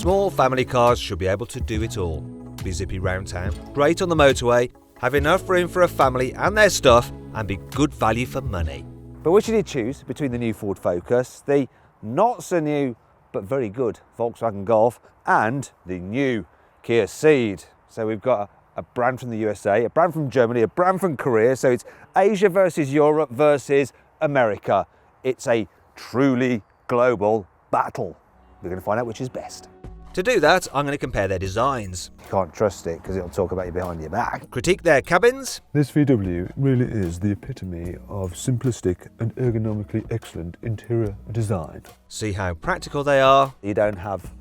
Small family cars should be able to do it all. Be zippy round town, great on the motorway, have enough room for a family and their stuff, and be good value for money. But which should you choose between the new Ford Focus, the not so new but very good Volkswagen Golf, and the new Kia Ceed? So we've got a brand from the USA, a brand from Germany, a brand from Korea. So it's Asia versus Europe versus America. It's a truly global battle. We're going to find out which is best. To do that, I'm going to compare their designs. You can't trust it because it'll talk about you behind your back. Critique their cabins. This VW really is the epitome of simplistic and ergonomically excellent interior design. See how practical they are. You don't have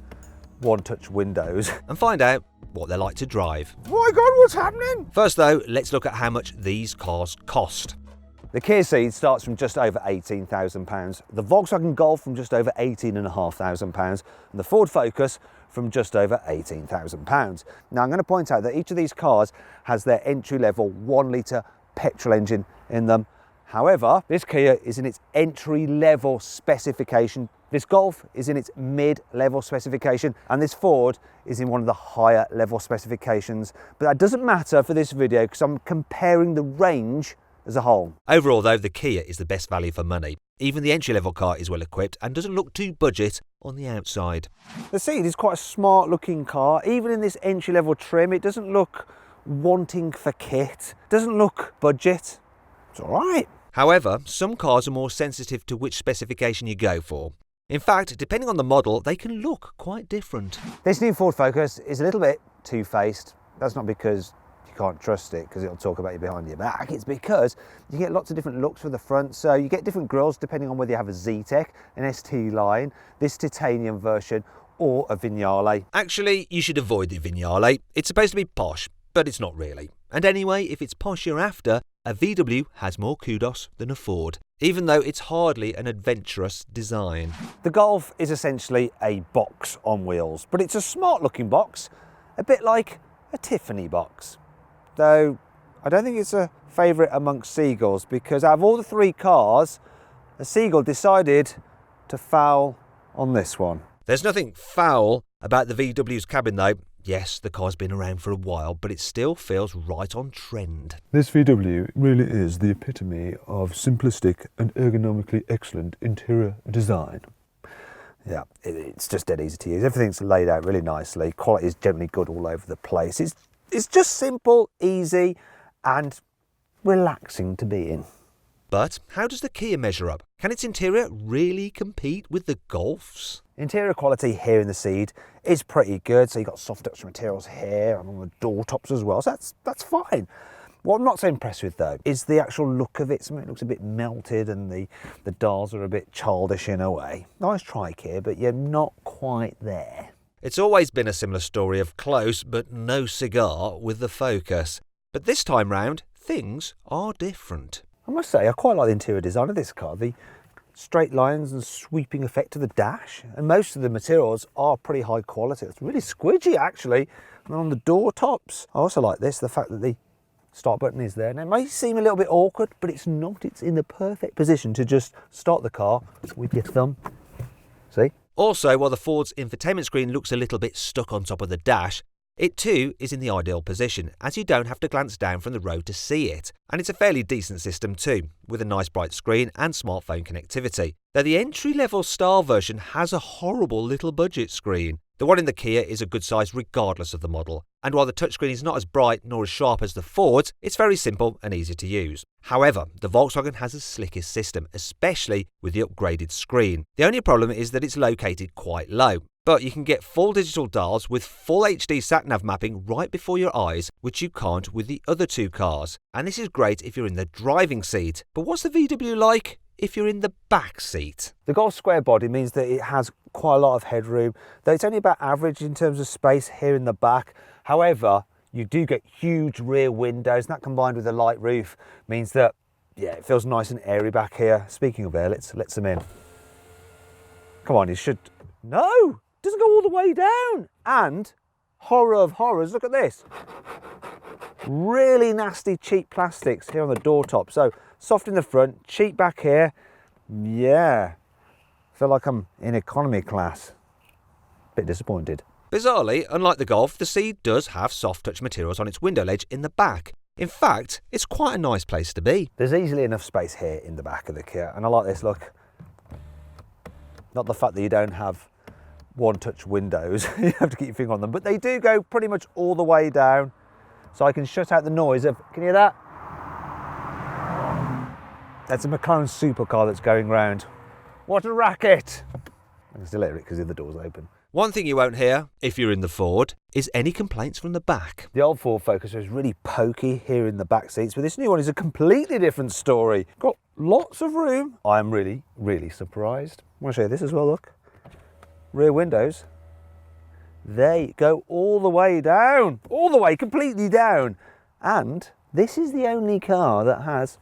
one-touch windows. And find out what they're like to drive. My God, what's happening? First though, let's look at how much these cars cost. The Kia Ceed starts from just over £18,000, the Volkswagen Golf from just over £18,500, and the Ford Focus from just over £18,000. Now I'm going to point out that each of these cars has their entry-level 1-litre petrol engine in them. However, this Kia is in its entry-level specification, this Golf is in its mid-level specification, and this Ford is in one of the higher level specifications. But that doesn't matter for this video because I'm comparing the range as a whole. Overall though, the Kia is the best value for money. Even the entry-level car is well equipped and doesn't look too budget on the outside. The Ceed is quite a smart looking car. Even in this entry-level trim, it doesn't look wanting for kit, doesn't look budget. It's all right. However, some cars are more sensitive to which specification you go for. In fact, depending on the model, they can look quite different. This new Ford Focus is a little bit two-faced. That's not because you can't trust it because it'll talk about you behind your back. It's because you get lots of different looks for the front. So you get different grills depending on whether you have a Z-Tech, an ST line, this titanium version, or a Vignale. Actually, you should avoid the Vignale. It's supposed to be posh, but it's not really. And anyway, if it's posh you're after, a VW has more kudos than a Ford, even though it's hardly an adventurous design. The Golf is essentially a box on wheels, but it's a smart looking box, a bit like a Tiffany box. Though I don't think it's a favourite amongst seagulls, because out of all the three cars, a seagull decided to foul on this one. There's nothing foul about the VW's cabin though. Yes, the car's been around for a while, but it still feels right on trend. This VW really is the epitome of simplistic and ergonomically excellent interior design. Yeah, it's just dead easy to use. Everything's laid out really nicely. Quality is generally good all over the place. It's just simple, easy, and relaxing to be in. But how does the Kia measure up? Can its interior really compete with the Golf's? Interior quality here in the Ceed is pretty good. So you've got soft touch materials here and on the door tops as well. So that's fine. What I'm not so impressed with though is the actual look of it. Something looks a bit melted and the dials are a bit childish in a way. Nice trike here, but you're not quite there. It's always been a similar story of close but no cigar with the Focus. But this time round, things are different. I must say, I quite like the interior design of this car. The straight lines and sweeping effect of the dash, and most of the materials are pretty high quality. It's really squidgy actually. And on the door tops, I also like this, the fact that the start button is there. Now it may seem a little bit awkward, but it's not. It's in the perfect position to just start the car with your thumb. See? Also, while the Ford's infotainment screen looks a little bit stuck on top of the dash, it too is in the ideal position, as you don't have to glance down from the road to see it. And it's a fairly decent system too, with a nice bright screen and smartphone connectivity. Though the entry-level Star version has a horrible little budget screen. The one in the Kia is a good size regardless of the model. And while the touchscreen is not as bright nor as sharp as the Ford's, it's very simple and easy to use. However, the Volkswagen has the slickest system, especially with the upgraded screen. The only problem is that it's located quite low. But you can get full digital dials with full HD sat-nav mapping right before your eyes, which you can't with the other two cars. And this is great if you're in the driving seat. But what's the VW like if you're in the back seat? The Golf square body means that it has quite a lot of headroom, though it's only about average in terms of space here in the back. However, you do get huge rear windows, and that combined with a light roof means that, yeah, it feels nice and airy back here. Speaking of air, let's them in. Come on, you should... No! Doesn't go all the way down. And horror of horrors, look at this. Really nasty cheap plastics here on the door top. So soft in the front, cheap back here. Yeah, feel like I'm in economy class. Bit disappointed. Bizarrely, unlike the Golf, the Ceed does have soft touch materials on its window ledge in the back. In fact, it's quite a nice place to be. There's easily enough space here in the back of the Kia, and I like this look. Not the fact that you don't have one-touch windows, you have to keep your finger on them, but they do go pretty much all the way down, so I can shut out the noise of, can you hear that? That's a McLaren supercar that's going round. What a racket! I can still hear it because the other door's open. One thing you won't hear, if you're in the Ford, is any complaints from the back. The old Ford Focus was really pokey here in the back seats, but this new one is a completely different story. Got lots of room. I'm really, really surprised. I want to show you this as well, look. Rear windows. They go all the way down. All the way, completely down. And this is the only car that has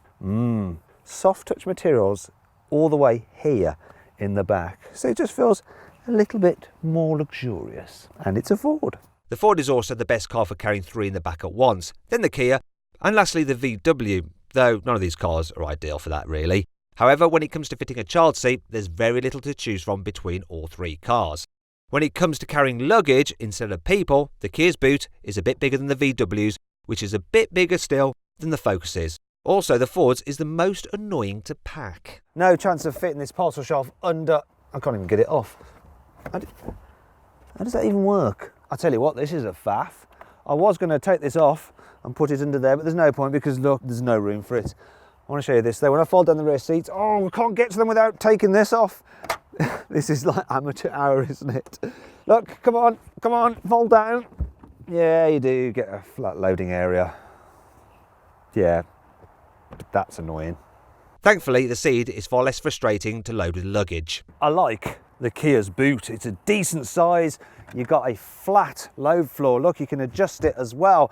soft touch materials all the way here in the back. So it just feels a little bit more luxurious, and it's a Ford. The Ford is also the best car for carrying 3 in the back at once, then the Kia, and lastly the VW, though none of these cars are ideal for that really. However, when it comes to fitting a child seat, there's very little to choose from between all 3 cars. When it comes to carrying luggage instead of people, the Kia's boot is a bit bigger than the VW's, which is a bit bigger still than the Focus is. Also, the Ford's is the most annoying to pack. No chance of fitting this parcel shelf under... I can't even get it off. How does that even work? I tell you what, this is a faff. I was going to take this off and put it under there, but there's no point because look, there's no room for it. I want to show you this though. When I fold down the rear seats, oh, we can't get to them without taking this off. This is like amateur hour, isn't it? Look, come on, fold down. Yeah, you do get a flat loading area. Yeah, that's annoying. Thankfully, the Ceed is far less frustrating to load with luggage. I like the Kia's boot. It's a decent size. You've got a flat load floor. Look, you can adjust it as well.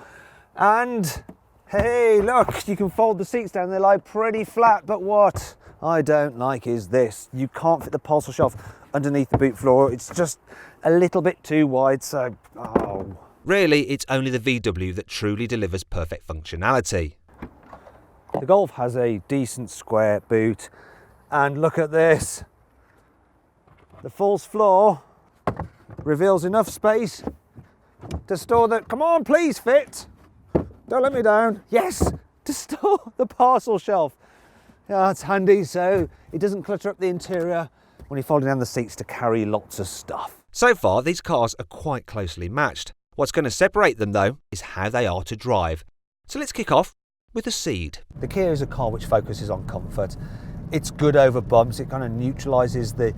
And hey, look, you can fold the seats down. They lie pretty flat, but what I don't like is this. You can't fit the parcel shelf underneath the boot floor. It's just a little bit too wide, so Really, it's only the VW that truly delivers perfect functionality. The Golf has a decent square boot, and look at this. The false floor reveals enough space to store the, come on, please fit. Don't let me down. Yes, to store the parcel shelf. Yeah, it's handy so it doesn't clutter up the interior when you're folding down the seats to carry lots of stuff. So far, these cars are quite closely matched. What's going to separate them, though, is how they are to drive. So let's kick off with the Ceed. The Kia is a car which focuses on comfort. It's good over bumps. It kind of neutralises the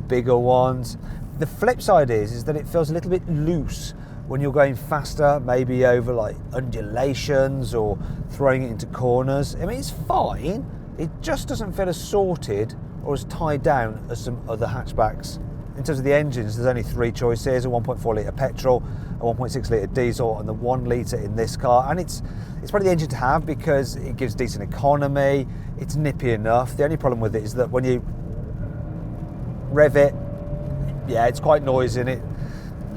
bigger ones. The flip side is that it feels a little bit loose when you're going faster, maybe over like undulations or throwing it into corners. I mean, it's fine. It just doesn't feel as sorted or as tied down as some other hatchbacks. In terms of the engines, there's only 3 choices: a 1.4 litre petrol, a 1.6 litre diesel, and the 1 litre in this car. And it's probably the engine to have because it gives decent economy. It's nippy enough. The only problem with it is that when you rev it, yeah, it's quite noisy in it.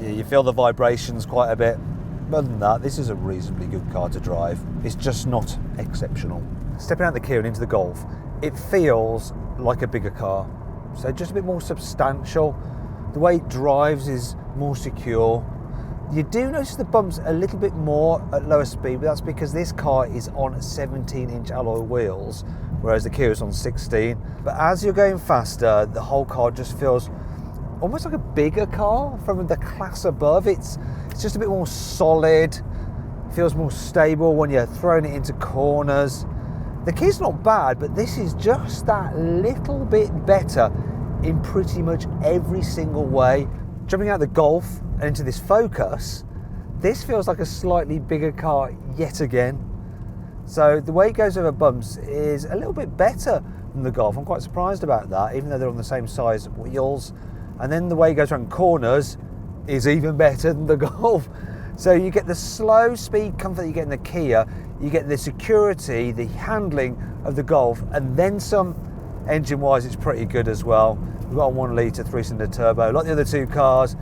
You feel the vibrations quite a bit. But other than that, this is a reasonably good car to drive. It's just not exceptional. Stepping out the Kia and into the Golf, it feels like a bigger car. So just a bit more substantial. The way it drives is more secure. You do notice the bumps a little bit more at lower speed, but that's because this car is on 17-inch alloy wheels, whereas the Kia is on 16. But as you're going faster, the whole car just feels almost like a bigger car from the class above. It's just a bit more solid, feels more stable when you're throwing it into corners. The Kia's not bad, but this is just that little bit better in pretty much every single way. Jumping out the Golf and into this Focus, this feels like a slightly bigger car yet again. So the way it goes over bumps is a little bit better than the Golf. I'm quite surprised about that, even though they're on the same size wheels. And then the way it goes around corners is even better than the Golf. So you get the slow speed comfort that you get in the Kia, you get the security, the handling of the Golf, and then some. Engine-wise, it's pretty good as well. We've got a 1 litre 3-cylinder turbo. Like the other 2 cars,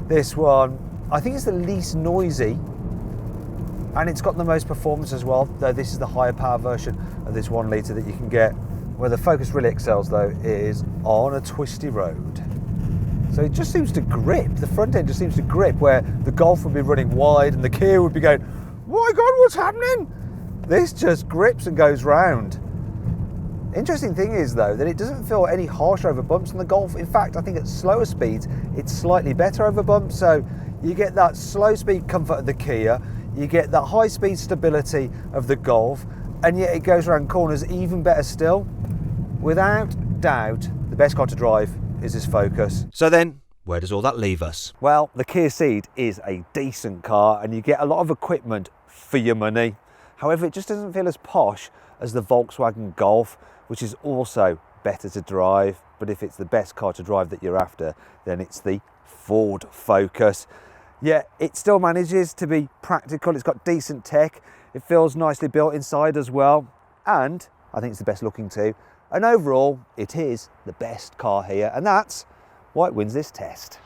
this one, I think it's the least noisy, and it's got the most performance as well, though this is the higher power version of this 1 litre that you can get. Where the Focus really excels, though, is on a twisty road. So it just seems to grip, the front end just seems to grip, where the Golf would be running wide and the Kia would be going, my God, what's happening? This just grips and goes round. Interesting thing is though, that it doesn't feel any harsher over bumps than the Golf. In fact, I think at slower speeds, it's slightly better over bumps. So you get that slow speed comfort of the Kia, you get that high speed stability of the Golf, and yet it goes around corners even better still. Without doubt, the best car to drive is this Focus. So then, where does all that leave us? Well, the Kia Ceed is a decent car and you get a lot of equipment for your money. However, it just doesn't feel as posh as the Volkswagen Golf, which is also better to drive. But if it's the best car to drive that you're after, then it's the Ford Focus. Yeah, it still manages to be practical. It's got decent tech. It feels nicely built inside as well. And I think it's the best looking too. And overall, it is the best car here. And that's why it wins this test.